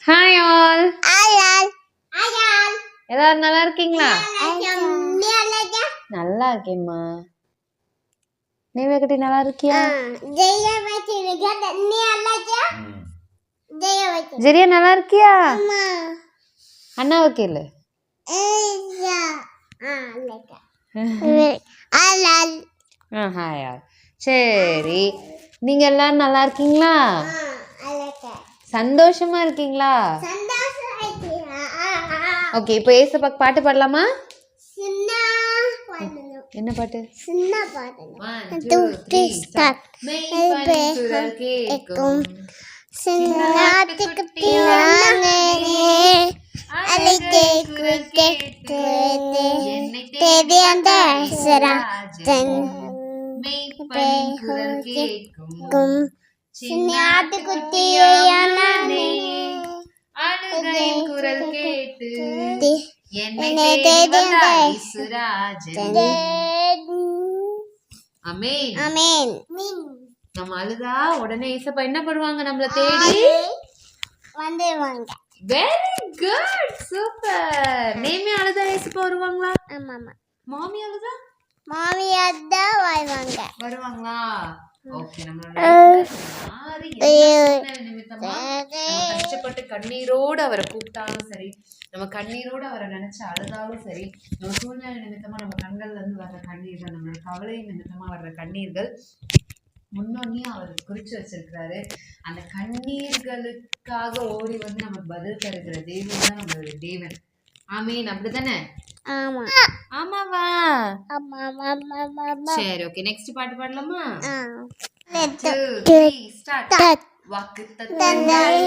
Hi all, ஆயால் எல்லாரும் நல்லா இருக்கீங்களா? நீ நல்லா இருக்கேம்மா. நீ வெக்கட்டி நல்லா இருக்கியா? ஜெயா வச்சிருக்க நீ அல்லாஜா ஜெயா வச்சி ஜெரியா நல்லா இருக்கியா? அம்மா அண்ணா ஓகேல? ஐயா அல்லாஜா ஆலால் ஹாய் ஆல். சரி, நீங்க எல்லாரும் நல்லா இருக்கீங்களா? அல்லாஜா சந்தோஷமா இருக்கீங்களா? சந்தோஷம் ஆயிடுச்சு. ஓகே, இப்போ ஏசப்பாக்கு பாட்டு பாடலாமா? சின்ன பாடணும். என்ன பாட்டு? சின்ன பாடணும். 1 2 3 ஸ்டார்ட். மெய்ப்பெருக்குரல் கேட்கும் சின்னாட்டுக்குட்டியானே அழைக்கை குரல் கேட்கிறது தேடி அந்த சராஜன் மெய்ப்பெருக்குரல் கேட்கும் சின்னாட்டுக்குட்டியானே அழுகையின் குரல் கேட்டு என்னை என்னை தேடி தேடி வந்த வந்த இயேசுராஜன். ஆமென். ஆமென். நம்ம அழுதா உடனே ஏசப்பா என்ன பண்ணுவாங்க? நம்மள தேடி வந்துருவாங்க. Very good, super. நேமே அழுதா ஏசப்பா வருவாங்களா? ஆமா ஆமா மாமி அழுதா மாமியார் தான் வருவாங்க. வருவாங்களா? ஓகே, நம்மளோட நிமித்தமா நம்ம கஷ்டப்பட்டு கண்ணீரோடு அவரை கூப்பிட்டாலும் சரி, நம்ம கண்ணீரோடு அவரை நினைச்சு அழுதாலும் சரி, நம்ம சூழ்நிலை நிமித்தமா நம்ம கண்கள்ல இருந்து வர்ற கண்ணீர்கள், நம்மளோட கவலை நிமித்தமா வர்ற கண்ணீர்கள் முன்னோன்னையும் அவர் குறிச்சு வச்சிருக்கிறாரு. அந்த கண்ணீர்களுக்காக ஓடி வந்து நமக்கு பதில் தருகிற தேவன் தான் நம்மளுடைய தேவன். ஆமீன், அப்படிதானே? ஆமா ஆமாவா? ஆமா ஆமா ஆமா. சரி, ஓகே, நெக்ஸ்ட் பாட்டு பாடலாமா? 2 2 3 ஸ்டார்ட். வாக்குத்தத்தங்கள்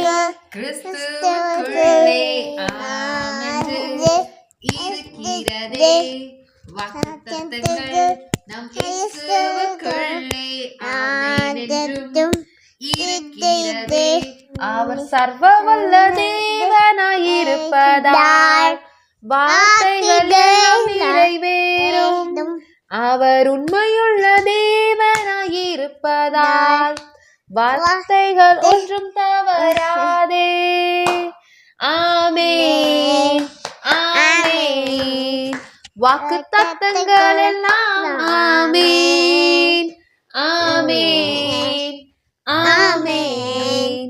கிறிஸ்துவுக்குள்ளே ஆமென்று இருக்கிறதே. வாக்குத்தத்தங்கள் நம் கிறிஸ்துவுக்குள்ளே ஆமென் என்றும் இருக்கிறதே. அவர் சர்வ வல்ல தேவனாயிருப்பதால் வார்த்தைகள் எல்லாம் நிறைவேறும். அவர் உண்மையுள்ள தேவனாயிருப்பதால் வார்த்தைகள் ஒன்றும் தவறாதே. ஆமென் ஆமென். வாக்குத்தத்தங்கள் எல்லாம் ஆமென் ஆமென் ஆமென்.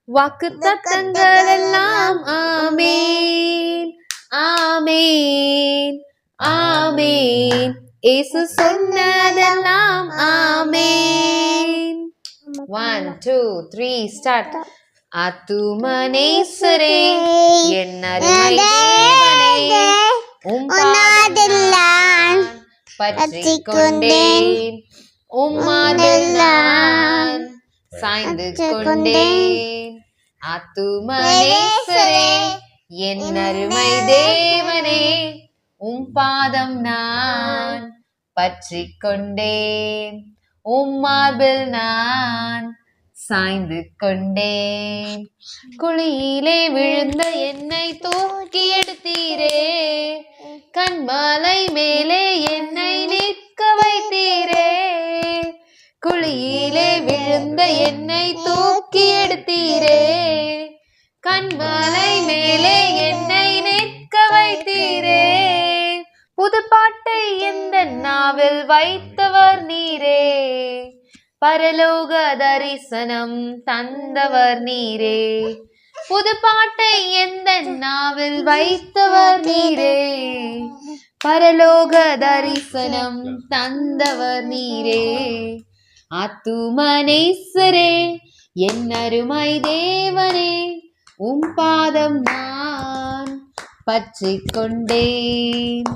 வாக்குத்தத்தங்கள் எல்லாம் ஆமென் ஆமென் ஆமென். இயேசு சொன்னதெல்லாம் ஆமென். 1 2 3 ஸ்டார்ட். ஆத்துமனேசரே என் அருமை தேவனே, உம்மாதில் நான் பற்றிக் கொண்டேன், உம்மாதில் நான் சாய்ந்து கொண்டேன். ஆத்துமனேசரே என் அருமை தேவனே, பாதம் நான் பற்றிக் கொண்டேன், மார்பில் நான் சாய்ந்து கொண்டேன். குழியிலே விழுந்த என்னை தூக்கி எடுத்தீரே, கண்மாலை மேலே என்னை நிற்க வைத்தீரே. குழியிலே விழுந்த என்னை தூக்கி எடுத்தீரே, கண்மாலை மேலே என்னை நிற்க வைத்தீரே. புது பாட்டை எந்த நாவில் வைத்தவர் நீரே, பரலோக தரிசனம் தந்தவர் நீரே. புது பாட்டை எந்த நாவில் வைத்தவர் நீரே, பரலோக தரிசனம் தந்தவர் நீரே. ஆத்துமனேசரே என் அருமை தேவனே, பாதம் நான் பற்றிக் கொண்டேன்,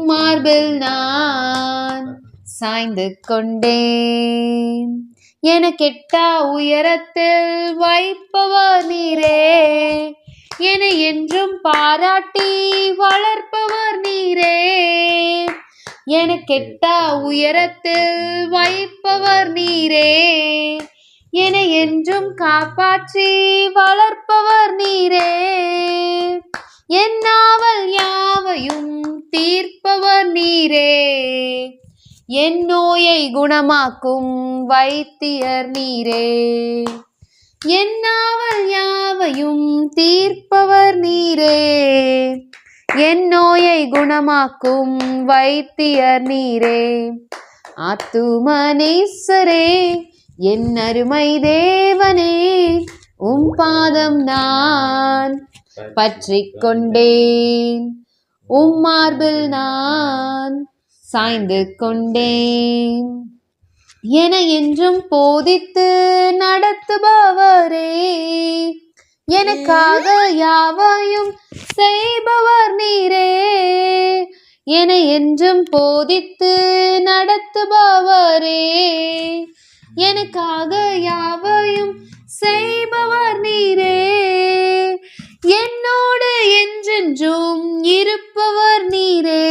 மார்பில் நான் சாய்ந்து கொண்டேன். எனக்கெட்டா உயரத்தில் வைப்பவர் நீரே, என என்றும் பாராட்டி வளர்ப்பவர் நீரே. எனக்கெட்டா உயரத்தில் வைப்பவர் நீரே, என என்றும் காப்பாற்றி வளர்ப்பவர் நீரே. என் நாவல் யாவையும் தீர்ப்பவர் நீரே, என் நோயை குணமாக்கும் வைத்தியர் நீரே. என்னாவல் யாவையும் தீர்ப்பவர் நீரே, என் நோயை குணமாக்கும் வைத்தியர் நீரே. ஆத்துமனேசரே, என் அருமை தேவனே, உம் பாதம் நான் பற்றிக் கொண்டேன், உம் மார்பில் நான் சாய்ந்து கொண்டேன். என என்றும் போதித்து நடத்துபவரே, எனக்காக யாவையும் செய்பவர் நீரே. என என்றும் போதித்து நடத்துபவரே, எனக்காக யாவையும் செய்பவர் நீரே. என்னோடு என்றென்றும் இருப்பவர் நீரே,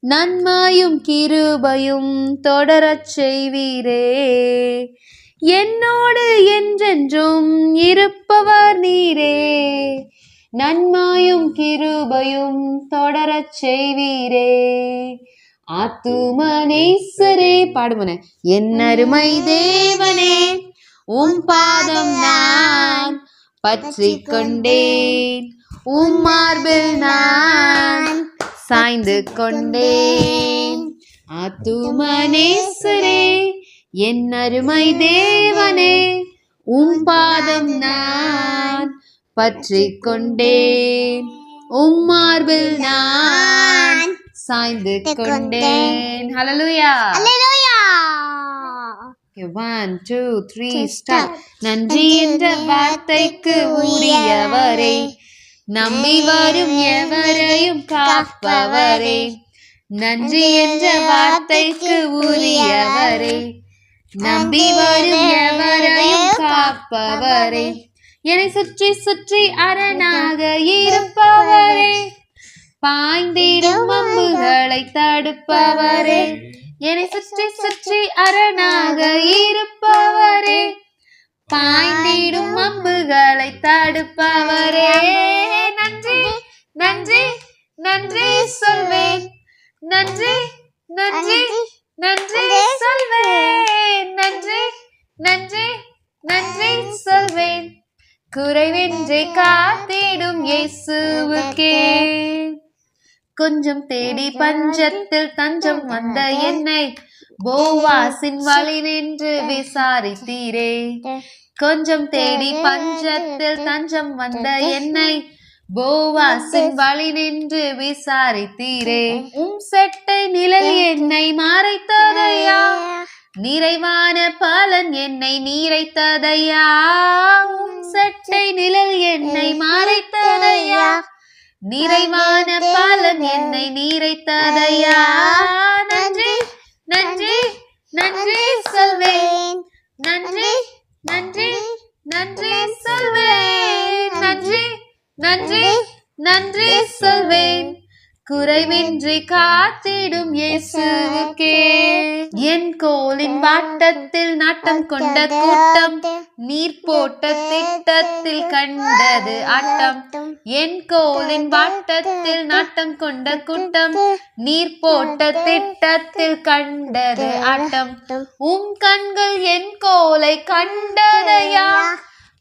நன்மையும் கிருபையும் தொடரச் செய்வீரே. என்னோடு என்றென்றும் இருப்பவர் நீரே, நன்மையும் கிருபையும் தொடரச் செய்வீரே. ஆத்துமனேசரே, பாடுமன. என் அருமை தேவனே, உம் பாதம் நான் பற்றிக் கொண்டேன், உம் மார்பில் நான் சாய்ந்து கொண்டேன். ஆத்துமனேசரே, என் அருமை தேவனே, உம் பாதம் நான் பற்றிக் கொண்டேன், உம் மார்பில் நான் சாய்ந்து கொண்டேன். ஹல்லேலூயா. Okay, 1 2 3 start. நன்றி என்ற வார்த்தைக்கு உரியவரே, நம்பி வரும் எவரையும் காப்பவரே. நன்றி என்ற வார்த்தைக்கு உரியவரே, நம்பி வரும் எவரையும் காப்பவரே. என்னை சுற்றி சுற்றி அரணாக இருப்பவரே, பாய்ந்திடும் அம்புகளை தடுப்பவரே. என்னை சுற்றி சுற்றி அரணாக இருப்பவரே, பாய்ந்திடும் அம்புகளை தடுப்பவரே. நன்றி நன்றி நன்றி சொல்வேன், நன்றி நன்றி நன்றி சொல்வேன், நன்றி நன்றி நன்றி சொல்வேன். குறைவின்றி காத்திடும் இயேசுவுக்கே, கொஞ்சம் தேடி பஞ்சத்தில் தஞ்சம் வந்த என்னை போவாசின் வழி நின்று விசாரித்தீரே. கொஞ்சம் தேடி பஞ்சத்தில் தஞ்சம் வந்த என்னை போவாசின் வழி நின்று விசாரித்தீரே. உம் செட்டை நிழல் என்னை மறைத்ததையா, நிறைவான பலன் என்னை நீரைத்ததையா. உம் செட்டை நிழல் என்னை மறைத்ததையா, நிறைவான பலன் என்னை நீரைத்ததையா. நன்றி நன்றி நன்றி சொல்வேன், நன்றி நன்றி நன்றி சொல்வேன், நன்றி நன்றி நன்றி சொல்வேன். குறைவின்றி காத்திடும் இயேசுவுக்கே, என் கோலின் வாட்டத்தில் நாட்டம் கொண்ட கூட்டம், நீர் போட்ட திட்டத்தில் கண்டது ஆட்டம். என் கோலின் வாட்டத்தில் நாட்டம் கொண்ட கூட்டம், நீர் போட்ட திட்டத்தில் கண்டது ஆட்டம். உம் கண்கள் என் கோலை கண்டதையா,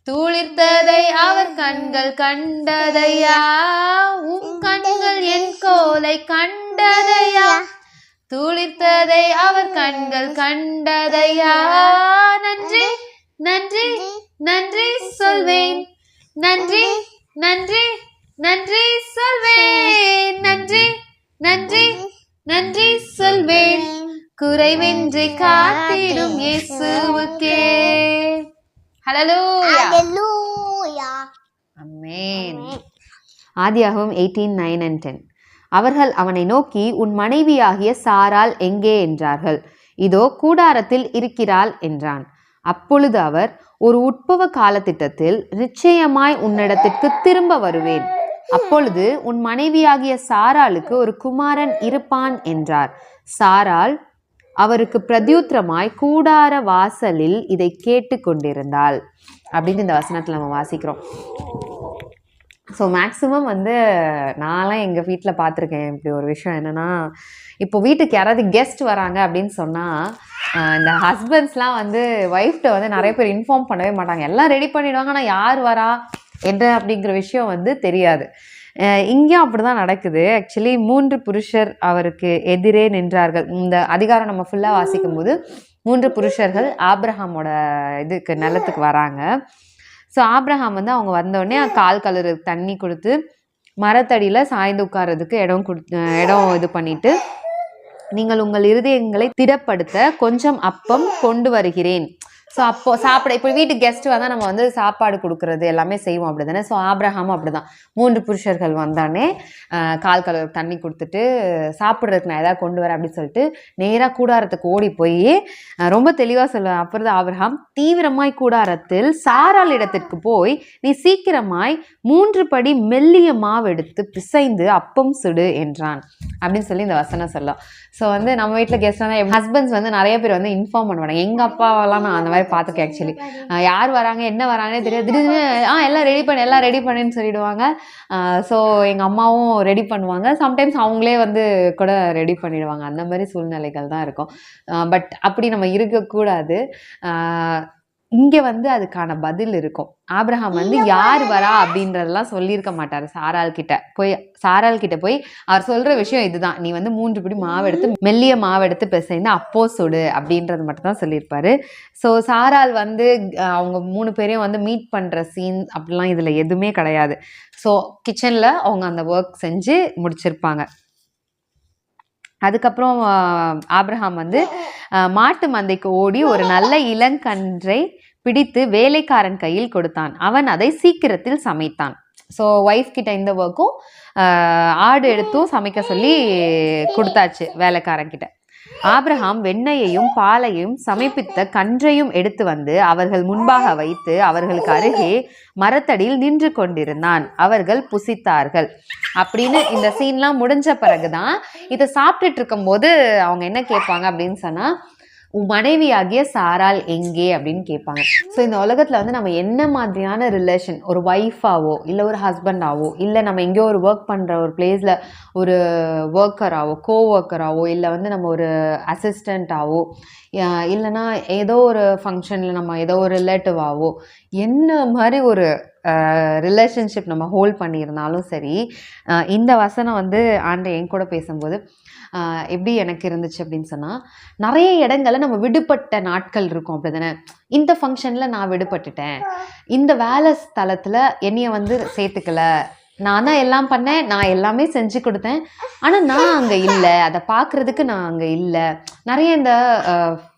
துளிர்த்ததை அவர் கண்கள் கண்டதையா. உம் கண்கள் என் கோலை கண்டதையா, துளிர்த்ததை அவர் கண்கள் கண்டதையா. நன்றி நன்றி நன்றி சொல்வேன், நன்றி நன்றி நன்றி சொல்வேன், நன்றி நன்றி நன்றி சொல்வேன். குறைவின்றி காத்திடும் இயேசுவுக்கே. ஹல்லேலூயா. ஆமென். ஆதியாகமம் 18:9-10. அவர்கள் அவனை நோக்கி, உன் மனைவியாகிய சாராள் எங்கே என்றார்கள். இதோ கூடாரத்தில் இருக்கிறாள் என்றான். அப்பொழுது அவர், ஒரு உட்பவ காலத்திட்டத்தில் நிச்சயமாய் உன்னிடத்திற்கு திரும்ப வருவேன். அப்பொழுது உன் மனைவியாகிய சாராளுக்கு ஒரு குமாரன் இருப்பான் என்றார். சாராள் அவருக்கு பிரதியுத்திரமாய் கூடார வாசலில் இதை கேட்டு கொண்டிருந்தாள் அப்படின்னு இந்த வசனத்துல நம்ம வாசிக்கிறோம். ஸோ மேக்ஸிமம் வந்து நான்லாம் எங்கள் வீட்டில் பார்த்துருக்கேன் இப்படி ஒரு விஷயம் என்னென்னா, இப்போ வீட்டுக்கு யாராவது கெஸ்ட் வராங்க அப்படின்னு சொன்னால் இந்த ஹஸ்பண்ட்ஸ்லாம் வந்து ஒய்ஃப்ட்ட வந்து நிறைய பேர் இன்ஃபார்ம் பண்ணவே மாட்டாங்க. எல்லாம் ரெடி பண்ணிவிடுவாங்க, ஆனால் யார் வரா என்ன அப்படிங்கிற விஷயம் வந்து தெரியாது. இங்கேயும் அப்படி தான் நடக்குது. ஆக்சுவலி 3 புருஷர் அவருக்கு எதிரே நின்றார்கள். இந்த அதிகாரம் நம்ம ஃபுல்லாக வாசிக்கும் போது 3 புருஷர்கள் ஆபிரகாமோட நிலத்துக்கு வராங்க. ஸோ ஆபிரகாம் வந்து அவங்க வந்தோடனே கால் கழுறு தண்ணி கொடுத்து மரத்தடியில் சாய்ந்து உட்கார்றதுக்கு இடம் இது பண்ணிட்டு, நீங்கள் உங்கள் இருதயங்களை திடப்படுத்த கொஞ்சம் அப்பம் கொண்டு வருகிறேன். ஸோ அப்போ சாப்பிட இப்போ வீட்டுக்கு கெஸ்ட் வந்தால் நம்ம வந்து சாப்பாடு கொடுக்குறது எல்லாமே செய்வோம் அப்படி தானே. ஸோ ஆபிரகாமும் அப்படி தான் 3 புருஷர்கள் வந்தானே கால் கழுவு தண்ணி கொடுத்துட்டு சாப்பிட்றதுக்கு நான் எதாவது கொண்டு வரேன் அப்படின்னு சொல்லிட்டு நேராக கூடாரத்துக்கு ஓடி போய் ரொம்ப தெளிவாக சொல்லுவேன். அப்புறம் தான் ஆபிரகாம் தீவிரமாய் கூடாரத்தில் சாராள் இடத்திற்கு போய் நீ சீக்கிரமாய் 3 படி மெல்லிய மாவு எடுத்து பிசைந்து அப்பம் சுடு என்றான் அப்படின்னு சொல்லி இந்த வசனம் சொல்லலாம். ஸோ வந்து நம்ம வீட்டில் கெஸ்ட் வந்தால் ஹஸ்பண்ட்ஸ் வந்து நிறைய பேர் வந்து இன்ஃபார்ம் பண்ணுவாங்க. எங்கள் அப்பாவெல்லாம் நான் அந்த மாதிரி பார்த்துருக்கேன். ஆக்சுவலி யார் வராங்க என்ன வராங்கன்னே தெரியாது. திடீர்னு எல்லாம் ரெடி பண்ணுன்னு சொல்லிடுவாங்க. ஸோ எங்கள் அம்மாவும் ரெடி பண்ணுவாங்க. சம்டைம்ஸ் அவங்களே வந்து கூட ரெடி பண்ணிடுவாங்க. அந்த மாதிரி சூழ்நிலைகள் தான் இருக்கும். பட் அப்படி நம்ம இருக்கக்கூடாது. இங்கே வந்து அதுக்கான பதில் இருக்கும். ஆபிரகாம் வந்து யார் வரா அப்படின்றதெல்லாம் சொல்லியிருக்க மாட்டார். சாராள் கிட்ட போய் அவர் சொல்கிற விஷயம் இதுதான், நீ வந்து 3 பிடி மாவு எடுத்து மெல்லிய மாவு எடுத்து பிசைந்து அப்போ சுடு அப்படின்றது மட்டும் தான் சொல்லியிருப்பாரு. ஸோ சாராள் வந்து அவங்க 3 பேரையும் வந்து மீட் பண்ணுற சீன் அப்படிலாம் இதில் எதுவுமே கிடையாது. ஸோ கிச்சனில் அவங்க அந்த ஒர்க் செஞ்சு முடிச்சிருப்பாங்க. அதுக்கப்புறம் ஆபிரகாம் வந்து மாட்டு மந்தைக்கு ஓடி ஒரு நல்ல இளங்கன்றை பிடித்து வேலைக்காரன் கையில் கொடுத்தான். அவன் அதை சீக்கிரத்தில் சமைத்தான். ஸோ ஒய்ஃப் கிட்ட இந்த ஒர்க்கும் ஆடு எடுத்தும் சமைக்க சொல்லி கொடுத்தாச்சு வேலைக்காரன் கிட்ட. ஆபிரகாம் வெண்ணெயையும் பாலையும் சமைப்பித்த கன்றையும் எடுத்து வந்து அவர்கள் முன்பாக வைத்து அவர்களுக்கு அருகே மரத்தடியில் நின்று கொண்டிருந்தான். அவர்கள் புசித்தார்கள் அப்படின்னு இந்த சீன்லாம் முடிஞ்ச பிறகுதான் இதை சாப்பிட்டுட்டு இருக்கும் போது அவங்க என்ன கேட்பாங்க அப்படின்னு சொன்னா, மனைவியாகிய சாராள் எங்கே அப்படின்னு கேட்பாங்க. ஸோ இந்த உலகத்தில் வந்து நம்ம என்ன மாதிரியான ரிலேஷன், ஒரு ஒய்ஃபாவோ இல்லை ஒரு ஹஸ்பண்டாவோ இல்லை நம்ம எங்கேயோ ஒரு ஒர்க் பண்ணுற ஒரு பிளேஸில் ஒரு ஒர்க்கராகவோ ஒர்க்கராகவோ இல்லை வந்து நம்ம ஒரு அசிஸ்டண்ட்டாவோ இல்லைனா ஏதோ ஒரு ஃபங்க்ஷனில் நம்ம ஏதோ ஒரு ரிலேட்டிவாவோ என்ன மாதிரி ஒரு ரிலேஷன்ஷிப் நம்ம ஹோல்ட் பண்ணியிருந்தாலும் சரி, இந்த வசனம் வந்து என் கூட பேசும்போது எப்படி எனக்கு இருந்துச்சு அப்படின்னு சொன்னால், நிறைய இடங்களில் நம்ம விடுபட்ட நாட்கள் இருக்கும் அப்படி தானே. இந்த ஃபங்க்ஷனில் நான் விடுபட்டுட்டேன், இந்த வேலை ஸ்தலத்தில் என்னைய வந்து சேர்த்துக்கல, நான் தான் எல்லாம் பண்ணேன், நான் எல்லாமே செஞ்சு கொடுத்தேன், ஆனால் நான் அங்கே இல்லை, அதை பார்க்குறதுக்கு நான் அங்கே இல்லை. நிறைய இந்த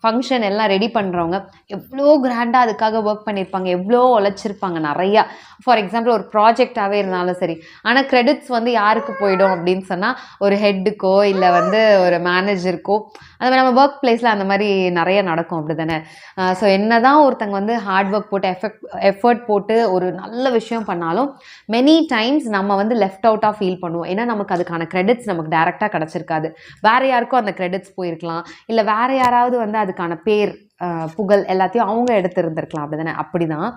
ஃபங்க்ஷன் எல்லாம் ரெடி பண்ணுறவங்க எவ்வளோ கிராண்டாக அதுக்காக ஒர்க் பண்ணியிருப்பாங்க, எவ்வளோ உழைச்சிருப்பாங்க நிறையா. ஃபார் எக்ஸாம்பிள் ஒரு ப்ராஜெக்டாகவே இருந்தாலும் சரி, ஆனால் கிரெடிட்ஸ் வந்து யாருக்கு போயிடும் அப்படின்னு சொன்னால் ஒரு ஹெட்டுக்கோ இல்லை வந்து ஒரு மேனேஜருக்கோ. அந்த மாதிரி நம்ம ஒர்க் பிளேஸில் அந்த மாதிரி நிறைய நடக்கும் அப்படி தானே. ஸோ என்ன தான் ஒருத்தங்க வந்து ஹார்ட் ஒர்க் போட்டு எஃபர்ட் போட்டு ஒரு நல்ல விஷயம் பண்ணாலும் மெனி டைம்ஸ் நம்ம வந்து லெஃப்ட் அவுட்டாக ஃபீல் பண்ணுவோம். ஏன்னா நமக்கு அதுக்கான கிரெடிட்ஸ் நமக்கு டைரெக்டாக கிடச்சிருக்காது, வேறு யாருக்கும் அந்த கிரெடிட்ஸ் போயிருக்கலாம், இல்லை வேறு யாராவது வந்து அதுக்கான பேர் புகழ் எல்லாத்தையும் அவங்க எடுத்துருந்துருக்கலாம் அப்படி தானே. அப்படி தான்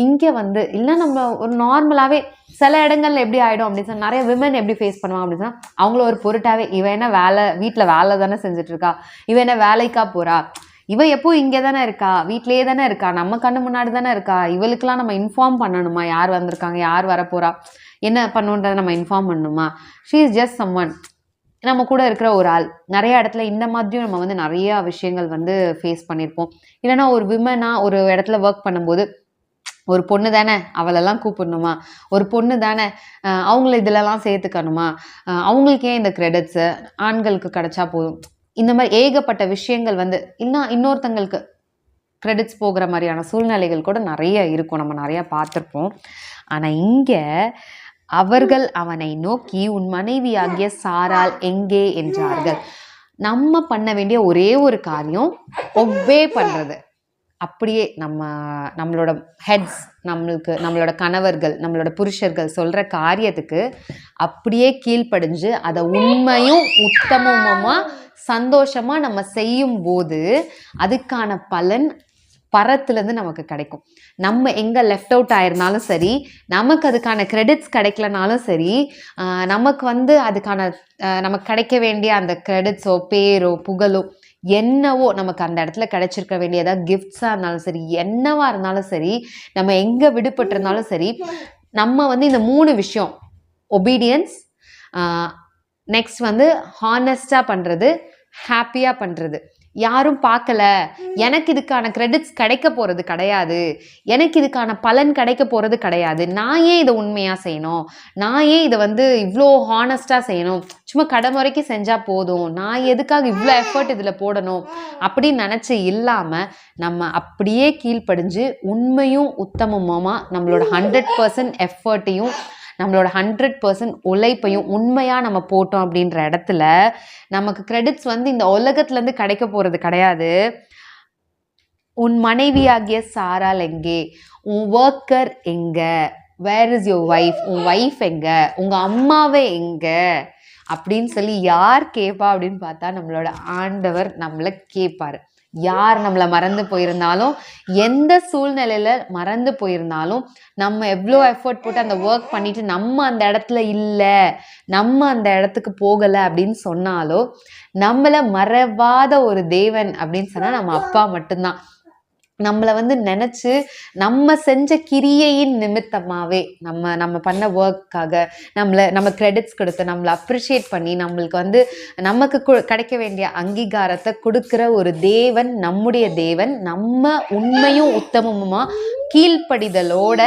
இங்கே வந்து இல்லை நம்ம ஒரு நார்மலாகவே சில இடங்கள்ல எப்படி ஆகிடும் அப்படின்னு சொன்னால், நிறைய விமன் எப்படி ஃபேஸ் பண்ணுவாங்க அப்படின்னு சொன்னால், அவங்கள ஒரு பொருட்டாவே இவன் என்ன வீட்டில் வேலை தானே செஞ்சிட்ருக்கா, இவன் என்ன வேலைக்கா போகிறா, இவன் எப்போ இங்கே தானே இருக்கா, வீட்டிலேயே தானே இருக்கா, நம்ம கண்ணு முன்னாடி தானே இருக்கா, இவளுக்கெல்லாம் நம்ம இன்ஃபார்ம் பண்ணணுமா, யார் வந்திருக்காங்க யார் வரப்போகிறா என்ன பண்ணுன்றதை நம்ம இன்ஃபார்ம் பண்ணணுமா, ஷீ இஸ் ஜஸ்ட் சம்ஒன், நம்ம கூட இருக்கிற ஒரு ஆள். நிறைய இடத்துல இந்த மாதிரியும் நம்ம வந்து நிறையா விஷயங்கள் வந்து ஃபேஸ் பண்ணியிருப்போம். இல்லைனா ஒரு விமனாக ஒரு இடத்துல ஒர்க் பண்ணும்போது, ஒரு பொண்ணு தானே அவளெல்லாம் கூப்பிடணுமா, ஒரு பொண்ணு தானே அவங்கள இதிலலாம் சேர்த்துக்கணுமா, அவங்களுக்கே இந்த கிரெடிட்ஸு ஆண்களுக்கு கிடைச்சா போதும், இந்த மாதிரி ஏகப்பட்ட விஷயங்கள் வந்து இன்னொருத்தங்களுக்கு கிரெடிட்ஸ் போகிற மாதிரியான சூழ்நிலைகள் கூட நிறைய இருக்கும், நம்ம நிறையா பார்த்துருப்போம். ஆனால் இங்கே அவர்கள் அவனை நோக்கி உன் மனைவியாகிய சாராள் எங்கே என்றார்கள். நம்ம பண்ண வேண்டிய ஒரே ஒரு காரியம் ஒபே பண்ணுறது. அப்படியே நம்மளோட ஹெட்ஸ், நம்மளோட கணவர்கள், நம்மளோட புருஷர்கள் சொல்கிற காரியத்துக்கு அப்படியே கீழ்ப்படிஞ்சு அதை உண்மையும் உத்தமமாக சந்தோஷமாக நம்ம செய்யும் போது அதுக்கான பலன் பரத்துலேருந்து நமக்கு கிடைக்கும். நம்ம எங்கே லெஃப்ட் அவுட் ஆயிருந்தாலும் சரி, நமக்கு அதுக்கான கிரெடிட்ஸ் கிடைக்கலனாலும் சரி, நமக்கு வந்து அதுக்கான நமக்கு கிடைக்க வேண்டிய அந்த கிரெடிட்ஸோ பேரோ புகழோ என்னவோ நமக்கு அந்த இடத்துல கிடைச்சிருக்க வேண்டிய ஏதாவது கிஃப்ட்ஸாக இருந்தாலும் சரி, என்னவா இருந்தாலும் சரி, நம்ம எங்கே விடுபட்டிருந்தாலும் சரி, நம்ம வந்து இந்த 3 விஷயம் ஒபீடியன்ஸ், நெக்ஸ்ட் வந்து ஹானஸ்டாக பண்ணுறது, ஹாப்பியாக பண்ணுறது. யாரும் பார்க்கல, எனக்கு இதுக்கான கிரெடிட்ஸ் கிடைக்க போகிறது கிடையாது, எனக்கு இதுக்கான பலன் கிடைக்க போகிறது கிடையாது, நான் ஏன் இதை உண்மையாக செய்யணும், நான் ஏன் இதை வந்து இவ்வளோ ஹானஸ்டாக செய்யணும், சும்மா கடைமுறைக்கு செஞ்சால் போதும், நான் எதுக்காக இவ்வளோ எஃபர்ட் இதில் போடணும் அப்படின்னு நினச்சி இல்லாமல் நம்ம அப்படியே கீழ்ப்படிஞ்சு உண்மையும் உத்தமமாக நம்மளோட 100% எஃபர்ட்டையும் நம்மளோட 100% உழைப்பையும் உண்மையாக நம்ம போட்டோம் அப்படின்ற இடத்துல நமக்கு கிரெடிட்ஸ் வந்து இந்த உலகத்துலேருந்து கிடைக்க போகிறது கிடையாது. உன் மனைவியாகிய சாரால் எங்கே, உன் ஒர்க்கர் எங்கே, வேர் இஸ் யுவர் ஒய்ஃப், உன் ஒய்ஃப் எங்கே, உங்கள் அம்மாவே எங்கே அப்படின்னு சொல்லி யார் கேட்பா அப்படின்னு பார்த்தா நம்மளோட ஆண்டவர் நம்மளை கேட்பார். யார் நம்மளை மறந்து போயிருந்தாலும், எந்த சூழ்நிலையில் மறந்து போயிருந்தாலும், நம்ம எவ்வளோ எஃபர்ட் போட்டு அந்த ஒர்க் பண்ணிட்டு நம்ம அந்த இடத்துல இல்லை, நம்ம அந்த இடத்துக்கு போகலை அப்படின்னு சொன்னாலும், நம்மளை மறவாத ஒரு தேவன் அப்படின்னு சொன்னால் நம்ம அப்பா மட்டும்தான். நம்மளை வந்து நினச்சி நம்ம செஞ்ச கிரியையின் நிமித்தமாகவே நம்ம பண்ண ஒர்க்காக நம்ம கிரெடிட்ஸ் கொடுத்து நம்மளை அப்ரிஷியேட் பண்ணி நம்மளுக்கு வந்து நமக்கு கிடைக்க வேண்டிய அங்கீகாரத்தை கொடுக்குற ஒரு தேவன் நம்முடைய தேவன். நம்ம உண்மையும் உத்தமமுமாக கீழ்ப்படிதலோட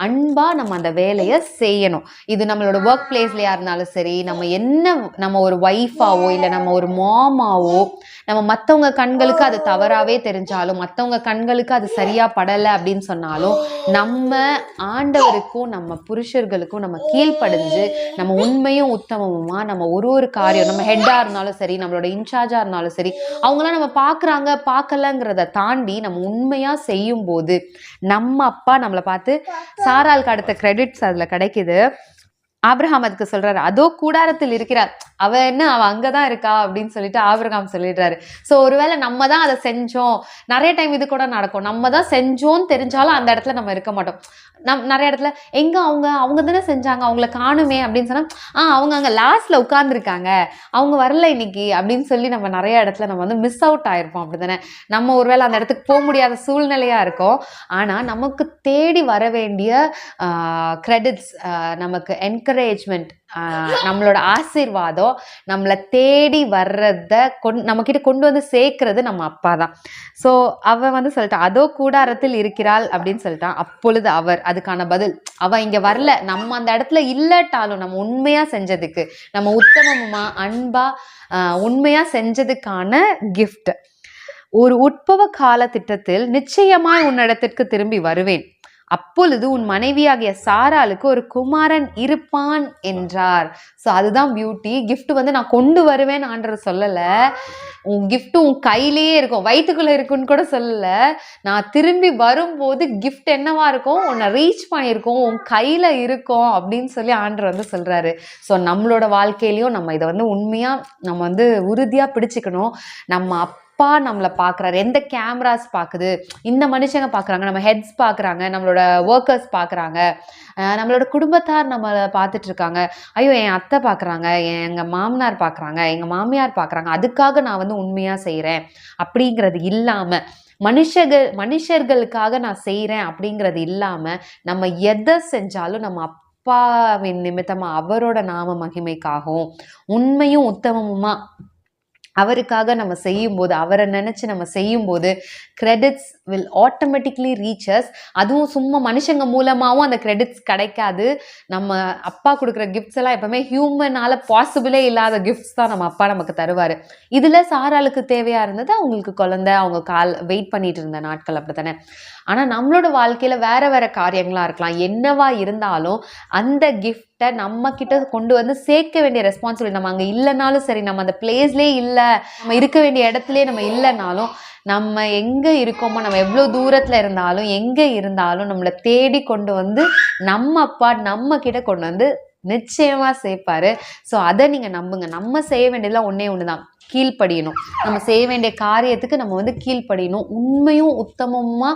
அன்பாக நம்ம அந்த வேலையை செய்யணும். இது நம்மளோட ஒர்க் பிளேஸ்லையா இருந்தாலும் சரி, நம்ம ஒரு ஒய்ஃபாவோ இல்லை நம்ம ஒரு மாமாவோ, நம்ம மற்றவங்க கண்களுக்கு அது தவறாகவே தெரிஞ்சாலும், மற்றவங்க கண்களுக்கு அது சரியாக படலை அப்படின்னு சொன்னாலும், நம்ம ஆண்டவருக்கும் நம்ம புருஷர்களுக்கும் நம்ம கீழ்ப்படிஞ்சு நம்ம உண்மையும் உத்தமமுமா நம்ம ஒரு காரியம், நம்ம ஹெட்டாக இருந்தாலும் சரி, நம்மளோட இன்சார்ஜாக இருந்தாலும் சரி, அவங்களாம் நம்ம பார்க்குறாங்க பார்க்கலங்கிறத தாண்டி நம்ம உண்மையாக செய்யும்போது நம்ம அப்பா நம்மளை பார்த்து சாராளுக்கு அடுத்த கிரெடிட்ஸ் அதில் கிடைக்குது. ஆபிரகாம் அதுக்கு சொல்றாரு, அதோ கூடாரத்தில் இருக்கிறார், அவ அங்கதான் இருக்கா அப்படின்னு சொல்லிட்டு ஆபிரகாம் சொல்லிடுறாரு. ஸோ ஒருவேளை நம்ம தான் அதை செஞ்சோம், நிறைய டைம் இது கூட நடக்கும், நம்ம தான் செஞ்சோன்னு தெரிஞ்சாலும் அந்த இடத்துல நம்ம இருக்க மாட்டோம். நிறைய இடத்துல எங்க அவங்க தானே செஞ்சாங்க, அவங்கள காணுமே அப்படின்னு சொன்னா, அவங்க அங்கே லாஸ்ட்ல உட்கார்ந்துருக்காங்க, அவங்க வரல இன்னைக்கு அப்படின்னு சொல்லி நம்ம நிறைய இடத்துல நம்ம வந்து மிஸ் அவுட் ஆயிருப்போம். அப்படி தானே, நம்ம ஒருவேளை அந்த இடத்துக்கு போக முடியாத சூழ்நிலையா இருக்கும். ஆனா நமக்கு தேடி வர வேண்டிய கிரெடிட்ஸ், நமக்கு என்கரேஜ்மெண்ட், நம்மளோட ஆசீர்வாதம் நம்மளை தேடி வர்றத நம்மக்கிட்ட கொண்டு வந்து சேர்க்கறது நம்ம அப்பா தான். ஸோ அவ வந்து சொல்லிட்டான், அதோ கூடாரத்தில் இருக்கிறாள் அப்படின்னு சொல்லிட்டான். அப்பொழுது அவர் அதுக்கான பதில், அவ இங்க வரல, நம்ம அந்த இடத்துல இல்லட்டாலும் நம்ம உண்மையா செஞ்சதுக்கு, நம்ம உத்தமமா அன்பா உண்மையா செஞ்சதுக்கான கிஃப்ட். ஒரு உட்பவ கால திட்டத்தில் நிச்சயமாய் உன்னிடத்திற்கு திரும்பி வருவேன், அப்பொழுது உன் மனைவியாகிய சாராளுக்கு ஒரு குமாரன் இருப்பான் என்றார். ஸோ அதுதான் பியூட்டி. கிஃப்ட் வந்து நான் கொண்டு வருவேன் ஆண்டவர் சொல்லலை, உன் கிஃப்ட் உன் கையிலேயே இருக்கும், வயிற்றுக்குள்ள இருக்குன்னு கூட சொல்லலை. நான் திரும்பி வரும்போது கிஃப்ட் என்னவா இருக்கும், உன்னை ரீச் பண்ணியிருக்கோம், உன் கையில் இருக்கும் அப்படின்னு சொல்லி ஆண்டவர் வந்து சொல்கிறாரு. ஸோ நம்மளோட வாழ்க்கையிலையும் நம்ம இதை வந்து உண்மையாக நம்ம வந்து உறுதியாக பிடிச்சிக்கணும். நம்ம அப்பா நம்மளை பார்க்குறாரு, எந்த கேமராஸ் பார்க்குது, இந்த மனுஷங்க பார்க்குறாங்க, நம்ம ஹெட்ஸ் பார்க்குறாங்க, நம்மளோட ஒர்க்கர்ஸ் பார்க்குறாங்க, நம்மளோட குடும்பத்தார் நம்மளை பார்த்துட்டு இருக்காங்க, ஐயோ என் அத்தை பார்க்குறாங்க, எங்கள் மாமனார் பார்க்குறாங்க, எங்கள் மாமியார் பார்க்குறாங்க, அதுக்காக நான் வந்து உண்மையாக செய்கிறேன் அப்படிங்கிறது இல்லாமல், மனுஷர்களுக்காக நான் செய்கிறேன் அப்படிங்கிறது இல்லாமல், நம்ம எதை செஞ்சாலும் நம்ம அப்பாவின் நிமித்தமாக அவரோட நாம மகிமைக்காகவும் உண்மையும் உத்தமமுமா அவருக்காக நம்ம செய்யும்போது, அவரை நினச்சி நம்ம செய்யும்போது கிரெடிட்ஸ் வில் ஆட்டோமேட்டிக்லி ரீச்சஸ். அதுவும் சும்மா மனுஷங்க மூலமாகவும் அந்த கிரெடிட்ஸ் கிடைக்காது. நம்ம அப்பா கொடுக்குற கிஃப்ட்ஸ் எல்லாம் எப்பவுமே ஹியூமனால் பாசிபிளே இல்லாத கிஃப்ட்ஸ் தான் நம்ம அப்பா நமக்கு தருவார். இதில் சாராளுக்கு தேவையாக இருந்தது அவங்களுக்கு குழந்தை, அவங்க வெயிட் பண்ணிட்டு இருந்த நாட்கள் அப்படி தானே. ஆனால் நம்மளோட வாழ்க்கையில் வேற வேற காரியங்களாக இருக்கலாம், என்னவா இருந்தாலும் அந்த கிஃப்டை நம்ம கிட்ட கொண்டு வந்து சேர்க்க வேண்டிய ரெஸ்பான்சிபிலிட்டி. நம்ம அங்கே இல்லைனாலும் சரி, நம்ம அந்த பிளேஸ்லேயே இல்லை, நம்ம இருக்க வேண்டிய இடத்துலேயே நம்ம இல்லைனாலும், நம்ம எங்கே இருக்கோமோ, நம்ம எவ்வளோ தூரத்தில் இருந்தாலும் எங்கே இருந்தாலும் நம்மளை தேடி கொண்டு வந்து நம்ம அப்பா நம்ம கிட்ட கொண்டு வந்து நிச்சயமா சேர்ப்பாரு. ஸோ அதை நீங்க நம்புங்க. நம்ம செய்ய வேண்டியதுலாம் ஒண்ணே ஒண்ணுதான், கீழ்ப்படியணும். நம்ம செய்ய வேண்டிய காரியத்துக்கு நம்ம வந்து கீழ்ப்படியணும். உண்மையும் உத்தமமா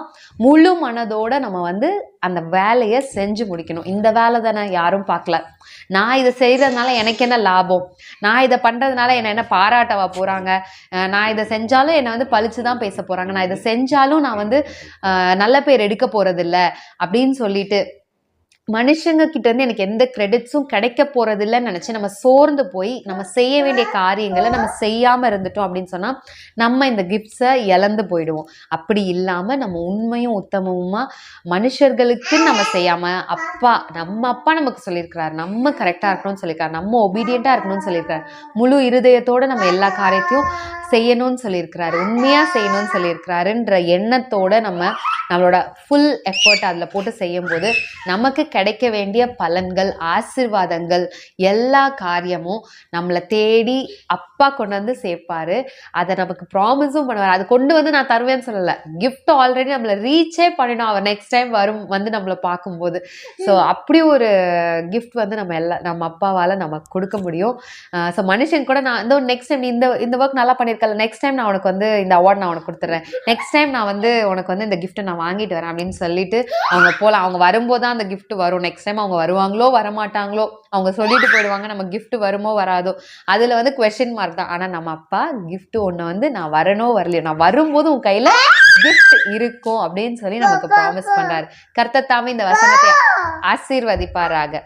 முழு மனதோட நம்ம வந்து அந்த வேலையை செஞ்சு முடிக்கணும். இந்த வேலை தானே, யாரும் பார்க்கல, நான் இதை செய்யறதுனால எனக்கு என்ன லாபம், நான் இதை பண்றதுனால என்ன பாராட்டவா போறாங்க, நான் இதை செஞ்சாலும் என்னை வந்து பழிச்சு தான் பேச போறாங்க, நான் இதை செஞ்சாலும் நான் வந்து நல்ல பேர் எடுக்க போறது இல்லை அப்படின்னு சொல்லிட்டு மனுஷங்க கிட்ட இருந்து எனக்கு எந்த கிரெடிட்ஸும் கிடைக்க போறது இல்லைன்னு நினைச்சு நம்ம சோர்ந்து போய் நம்ம செய்ய வேண்டிய காரியங்களை நம்ம செய்யாம இருந்துட்டோம் அப்படின்னு சொன்னா நம்ம இந்த கிஃப்ட்ஸை இழந்து போயிடுவோம். அப்படி இல்லாம நம்ம உண்மையும் உத்தமமுமா மனுஷர்களுக்கு நம்ம செய்யாம, நம்ம அப்பா நமக்கு சொல்லியிருக்கிறார், நம்ம கரெக்டா இருக்கணும்னு சொல்லியிருக்காரு, நம்ம ஒபீடியண்டா இருக்கணும்னு சொல்லியிருக்காரு, முழு இருதயத்தோட நம்ம எல்லா காரியத்தையும் செய்யணும்னு சொல்லியிருக்கிறாரு, உண்மையா செய்யணும்னு சொல்லியிருக்கிறாருன்ற எண்ணத்தோட நம்மளோட ஃபுல் எஃபர்ட் அதில் போட்டு செய்யும் போது நமக்கு கிடைக்க வேண்டிய பலன்கள், ஆசீர்வாதங்கள், எல்லா காரியமும் நம்மளை தேடி அப்பா கொண்டு வந்து சேர்ப்பாரு. அதை நமக்கு ப்ராமிஸும் பண்ணுவார். அது கொண்டு வந்து நான் தருவேன்னு சொல்லலை, கிஃப்ட் ஆல்ரெடி நம்மளை ரீச்சே பண்ணிடும் அவர் நெக்ஸ்ட் டைம் வந்து நம்மளை பார்க்கும்போது. ஸோ அப்படி ஒரு கிஃப்ட் வந்து நம்ம அப்பாவால் நமக்கு கொடுக்க முடியும். ஸோ மனுஷன் கூட நான் நெக்ஸ்ட் டைம் இந்த ஒர்க் நல்லா பண்ணியிருக்கல, நெக்ஸ்ட் டைம் நான் உனக்கு வந்து இந்த அவார்ட் நான் உனக்கு கொடுத்துட்றேன், நெக்ஸ்ட் டைம் நான் வந்து உனக்கு வந்து இந்த கிஃப்ட்டை நான் வாங்கிட்டு வரேன் அப்படின்னு சொல்லிட்டு அவங்க போகலாம். அவங்க வரும்போது தான் அந்த கிஃப்ட் வரும். நெக்ஸ்ட் டைம் அவங்க வருவாங்களோ வரமாட்டாங்களோ, அவங்க சொல்லிட்டு போயிடுவாங்க, நம்ம கிஃப்ட் வருமோ வராதோ, அதில் வந்து குவெஸ்டின் மார்க் தான். ஆனால் நம்ம அப்பா கிஃப்ட் ஒன்று வந்து நான் வரனோ வரலையோ, நான் வரும்போது உன் கையில் கிஃப்ட் இருக்கும் அப்படின்னு சொல்லி நமக்கு ப்ராமிஸ் பண்றாரு. கர்த்தர் தாமே இந்த வசனத்தை ஆசீர்வதிப்பாராக.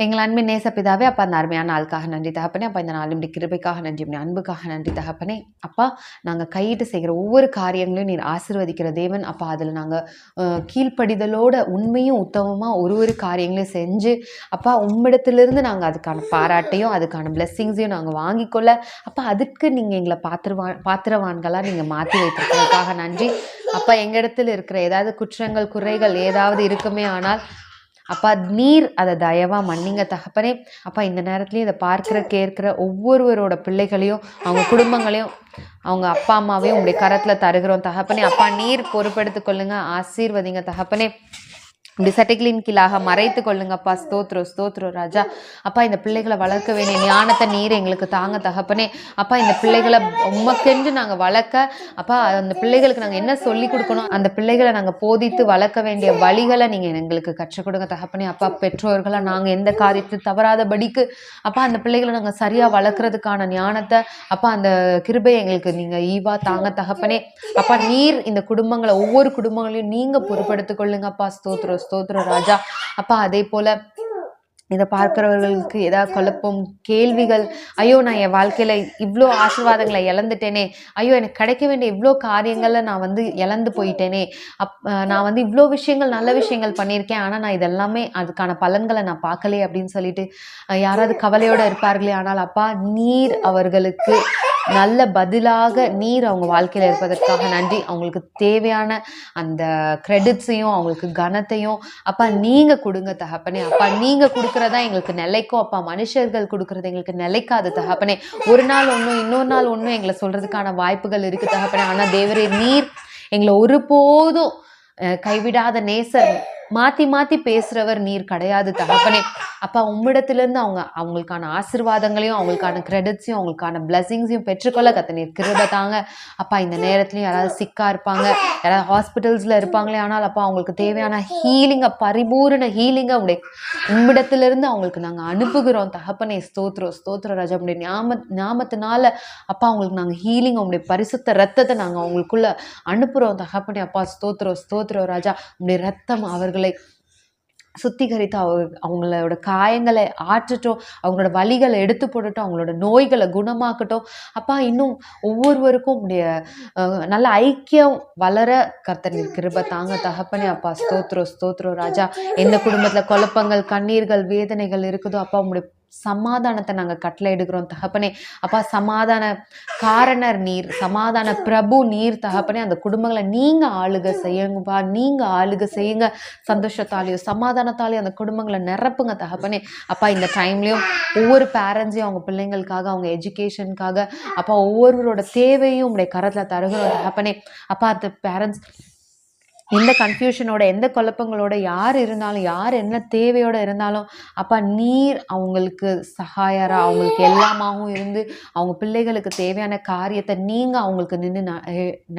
எங்கள் அன்பின் நேச பிதாவே, அப்பா அந்த அருமையான நாளுக்காக நன்றி தகப்பனே. அப்பா இந்த நாள் இப்படி கிருபைக்காக நன்றி, இப்படி அன்புக்காக நன்றி தகப்பனே. அப்பா நாங்கள் கையிட்டு செய்கிற ஒவ்வொரு காரியங்களையும் நீர் ஆசீர்வதிக்கிற தேவன். அப்பா அதில் நாங்கள் கீழ்ப்படிதலோட உண்மையும் உத்தமமாக ஒரு காரியங்களையும் செஞ்சு அப்பா உம்மிடத்திலிருந்து நாங்கள் அதுக்கான பாராட்டையும் அதுக்கான பிளெஸ்ஸிங்ஸையும் நாங்கள் வாங்கிக்கொள்ள அப்பா அதுக்கு நீங்கள் எங்களை பாத்திரவான்களாக நீங்கள் மாற்றி வைத்திருக்கிறதுக்காக நன்றி. அப்பா எங்கள் இடத்துல இருக்கிற ஏதாவது குற்றங்கள் குறைகள் ஏதாவது இருக்குமே ஆனால் அப்பா நீர் அதை தயவா மன்னிங்க தகப்பனே. அப்பா இந்த நேரத்துலையும் இதை பார்க்கிற கேட்கிற ஒவ்வொருவரோட பிள்ளைகளையும் அவங்க குடும்பங்களையும் அவங்க அப்பா அம்மாவையும் உங்களுடைய கரத்தில் தருகிறோம் தகப்பனே. அப்பா நீர் பொறுப்பெடுத்து கொள்ளுங்க, ஆசீர்வதிங்க தகப்பனே. இப்படி சட்டைகளின் கீழாக மறைத்து கொள்ளுங்கப்பா. ஸ்தோத்ரம் ராஜா. அப்பா இந்த பிள்ளைகளை வளர்க்க வேண்டிய ஞானத்தை நீர் எங்களுக்கு தாங்க தகப்பனே. அப்பா இந்த பிள்ளைகளை உமக்கென்று நாங்கள் வளர்க்க அப்பா அந்த பிள்ளைகளுக்கு நாங்கள் என்ன சொல்லி கொடுக்கணும், அந்த பிள்ளைகளை நாங்கள் போதித்து வளர்க்க வேண்டிய வழிகளை நீங்கள் எங்களுக்கு கற்றுக் கொடுங்க தகப்பனே. அப்பா பெற்றோர்களை நாங்கள் எந்த காரியத்தில் தவறாதபடிக்கு அப்பா அந்த பிள்ளைகளை நாங்கள் சரியாக வளர்க்குறதுக்கான ஞானத்தை அப்பா அந்த கிருபை எங்களுக்கு நீங்கள் ஈவா தாங்க தகப்பனே. அப்பா நீர் இந்த குடும்பங்களை ஒவ்வொரு குடும்பங்களையும் நீங்கள் பொறுப்படுத்திக் கொள்ளுங்கப்பா. ஸ்தோத்திரம் ராஜா. அப்பா அதே போல இதை பார்க்கிறவர்களுக்கு ஏதாவது குழப்பம் கேள்விகள், ஐயோ நான் என் வாழ்க்கையில இவ்வளோ ஆசீர்வாதங்களை இழந்துட்டேனே, ஐயோ எனக்கு கிடைக்க வேண்டிய இவ்வளோ காரியங்களை நான் வந்து இழந்து போயிட்டேனே, நான் வந்து இவ்வளோ விஷயங்கள் நல்ல விஷயங்கள் பண்ணியிருக்கேன், ஆனால் நான் இதெல்லாமே அதுக்கான பலன்களை நான் பார்க்கலையே அப்படின்னு சொல்லிட்டு யாராவது கவலையோடு இருப்பார்களே. ஆனால் அப்பா நீர் அவர்களுக்கு நல்ல பதிலாக நீர் அவங்க வாழ்க்கையில் இருப்பதற்காக நன்றி. அவங்களுக்கு தேவையான அந்த கிரெடிட்ஸையும் அவங்களுக்கு கனத்தையும் அப்பா நீங்கள் கொடுங்க தகப்பனே. அப்பா நீங்கள் கொடுக்குறதா எங்களுக்கு நிலைக்கும். அப்பா மனுஷர்கள் கொடுக்குறது எங்களுக்கு நிலைக்காது தகப்பனே. ஒரு நாள் ஒன்றும் இன்னொரு நாள் ஒன்றும் எங்களை சொல்கிறதுக்கான வாய்ப்புகள் இருக்குது தகப்பனே. ஆனால் தேவரே நீர் எங்களை ஒருபோதும் கைவிடாத நேசர், மாற்றி பேசுகிறவர் நீர் கிடையாது தகப்பனே. அப்பா உம்மிடத்திலேருந்து அவங்களுக்கான ஆசீர்வாதங்களையும் அவங்களுக்கான கிரெடிட்ஸையும் அவங்களுக்கான பிளெஸிங்ஸையும் பெற்றுக்கொள்ள கத்த நீர் கிருபை தாங்க. அப்பா இந்த நேரத்துலையும் யாராவது சிக்காக இருப்பாங்க, யாராவது ஹாஸ்பிட்டல்ஸில் இருப்பாங்களே, ஆனால் அப்பா அவங்களுக்கு தேவையான ஹீலிங்கை பரிபூரண ஹீலிங்கை உம்மிடத்திலிருந்து அவங்களுக்கு நாங்கள் அனுப்புகிறோம் தகப்பனே. ஸ்தோத்திரம் ராஜா. உங்களுடைய ஞாபகத்தினால அப்பா அவங்களுக்கு நாங்கள் ஹீலிங் உங்களுடைய பரிசுத்த ரத்தத்தை நாங்கள் அவங்களுக்குள்ள அனுப்புகிறோம் தகப்பனே. அப்பா ஸ்தோத்திரம் ராஜா. உங்களுடைய ரத்தம் அவர்களை சுத்திகரித்து அவங்களோட காயங்களை ஆற்றட்டும், அவங்களோட வலிகளை எடுத்து போடட்டும், அவங்களோட நோய்களை குணமாக்கட்டும். அப்பா இன்னும் ஒவ்வொருவருக்கும் உடைய நல்ல ஐக்கியம் வளர கர்த்தர் கிருபை தாங்க தகப்பனே. அப்பா ஸ்தோத்திரம் ராஜா. எந்த குடும்பத்தில் குழப்பங்கள் கண்ணீர்கள் வேதனைகள் இருக்குதோ அப்பா உங்களுடைய சமாதானத்தை நாங்கள் கட்டளை எடுக்கிறோம் தகப்பனே. அப்பா சமாதான காரணர் நீர், சமாதான பிரபு நீர் தகப்பனே. அந்த குடும்பங்களை நீங்கள் ஆளுகை செய்யுங்கப்பா, நீங்கள் ஆளுகை செய்யுங்க. சந்தோஷத்தாலையும் சமாதானத்தாலையும் அந்த குடும்பங்களை நிரப்புங்க தகப்பனே. அப்பா இந்த டைம்லையும் ஒவ்வொரு பேரண்ட்ஸையும் அவங்க பிள்ளைங்களுக்காக அவங்க எஜுகேஷனுக்காக அப்பா ஒவ்வொருவரோட தேவையும் உங்களுடைய கரத்தில் தருகிறோம் தகப்பனே. அப்பா அந்த பேரண்ட்ஸ் எந்த கன்ஃபியூஷனோட எந்த குழப்பங்களோட யார் இருந்தாலும் யார் என்ன தேவையோடு இருந்தாலும் அப்பா நீர் அவங்களுக்கு சகாயரா அவங்களுக்கு எல்லாமாகவும் இருந்து அவங்க பிள்ளைகளுக்கு தேவையான காரியத்தை நீங்கள் அவங்களுக்கு நின்று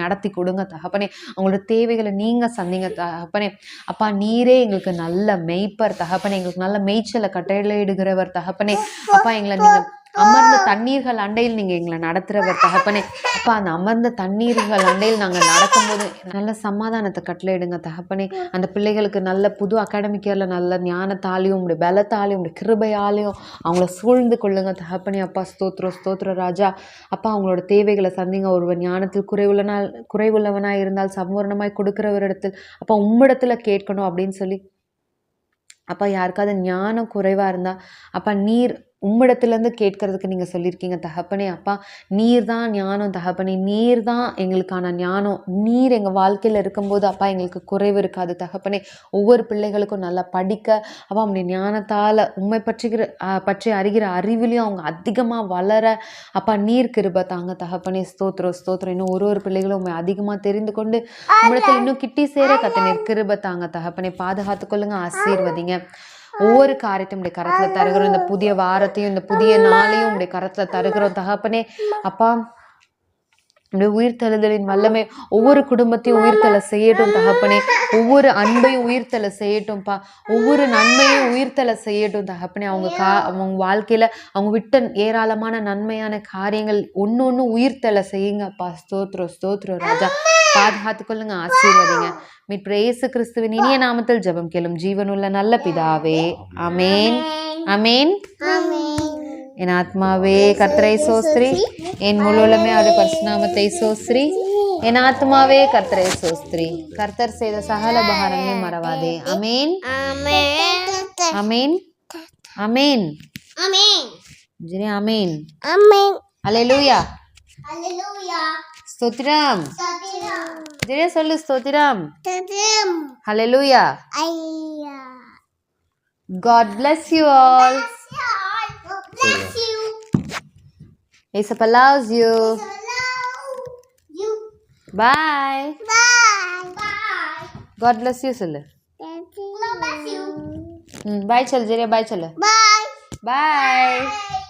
நடத்தி கொடுங்க தகப்பனே. அவங்களோட தேவைகளை நீங்கள் சந்திங்க தகப்பனே. அப்பா நீரே எங்களுக்கு நல்ல மெய்ப்பர் தகப்பனே, எங்களுக்கு நல்ல மேய்ச்சலை கட்டளையிடுகிறவர் தகப்பனே. அப்பா எங்களை நீங்கள் அமர்ந்த தண்ணீர்கள் அண்டையில் நீங்கள் எங்களை நடத்துகிறவர் தகப்பனே. அப்பா அந்த அமர்ந்த தண்ணீர்கள் அண்டையில் நாங்கள் நடக்கும்போது நல்ல சமாதானத்தை கட்டளையிடுங்க தகப்பனே. அந்த பிள்ளைகளுக்கு நல்ல புது அகாடமிக் இயரில் நல்ல ஞானத்தாலையும் உங்களுடைய பலத்தாலையும் உங்களுடைய கிருபையாலையும் அவங்கள சூழ்ந்து கொள்ளுங்க தகப்பனே. அப்பா ஸ்தோத்திர ராஜா. அப்பா அவங்களோட தேவைகளை சந்திங்க. ஒருவர் ஞானத்தில் குறைவுள்ளவனாய் இருந்தால் சம்பூர்ணமாய் கொடுக்கிறவரிடத்தில் அப்பா உம்மிடத்தில் கேட்கணும் அப்படின்னு சொல்லி அப்பா யாருக்காவது ஞானம் குறைவாக இருந்தால் அப்பா நீர் உம்மிடத்துலேருந்து கேட்கறதுக்கு நீங்கள் சொல்லியிருக்கீங்க தகப்பனே. அப்பா நீர் தான் ஞானம் தகப்பனே, நீர் தான் எங்களுக்கான ஞானம். நீர் எங்கள் வாழ்க்கையில் இருக்கும்போது அப்பா எங்களுக்கு குறைவு இருக்காது தகப்பனே. ஒவ்வொரு பிள்ளைகளுக்கும் நல்லா படிக்க அப்பா உங்களுடைய ஞானத்தால் உண்மை பற்றி அறிகிற அறிவிலையும் அவங்க அதிகமாக வளர அப்பா நீர் கிருபை தாங்க தகப்பனே. ஸ்தோத்திரம். இன்னும் ஒரு பிள்ளைகளும் உண்மை அதிகமாக தெரிந்து கொண்டு உம்மிடத்தில் இன்னும் கிட்டி சேர கர்த்தர் கிருபை தாங்க தகப்பனே. பாதுகாத்துக்கொள்ளுங்க, ஆசீர்வதிங்க. ஒவ்வொரு காரியத்தையும் உடைய கரத்தில் தருகிறோம். இந்த புதிய வாரத்தையும் இந்த புதிய நாளையும் உடைய கரத்தில் தருகிறோம் தகப்பனே. அப்பா உடைய உயிர்த்தெழுதலின் வல்லமை ஒவ்வொரு குடும்பத்தையும் உயிர்த்தலை செய்யட்டும் தகப்பனே. ஒவ்வொரு அன்பையும் உயிர்த்தலை செய்யட்டும்ப்பா. ஒவ்வொரு நன்மையும் உயிர்த்தலை செய்யட்டும் தகப்பனே. அவங்க வாழ்க்கையில அவங்க விட்ட ஏராளமான நன்மையான காரியங்கள் ஒன்று உயிர்த்தலை செய்யுங்கப்பா. ஸ்தோத்திரம் ராஜா. பாதுகாத்துக்கொள்ளுங்க, ஆசீர்வதிங்க. மீட்பர் இயேசு கிறிஸ்துவின் இனிய நாமத்தில் ஜெபம் கேளும் ஜீவனுள்ள நல்ல பிதாவே, ஆமேன் ஆமேன். என் ஆத்மாவே கர்த்தரை சோஸ்திரி, என் முழுவலுமே அவருடைய பரிசுநாமத்தை சோஸ்திரி. என் ஆத்மாவே கர்த்தரை சோஸ்திரி, கர்த்தர் செய்த சகல உபகாரங்களையும் மறவாதே. ஆமேன் ஆமேன் ஆமேன் ஜெனி ஆமேன். அல்லேலூயா ஸ்தோத்திரம். ஜெனி சொல்லு ஸ்தோத்திரம். Hallelujah. God bless you all. Bless you. Yesapa loves you. Bye. God bless you சொல்லு. God bless you. Bye சொல்லு ஜெரியா. Bye சொல்லு. Bye. Bye.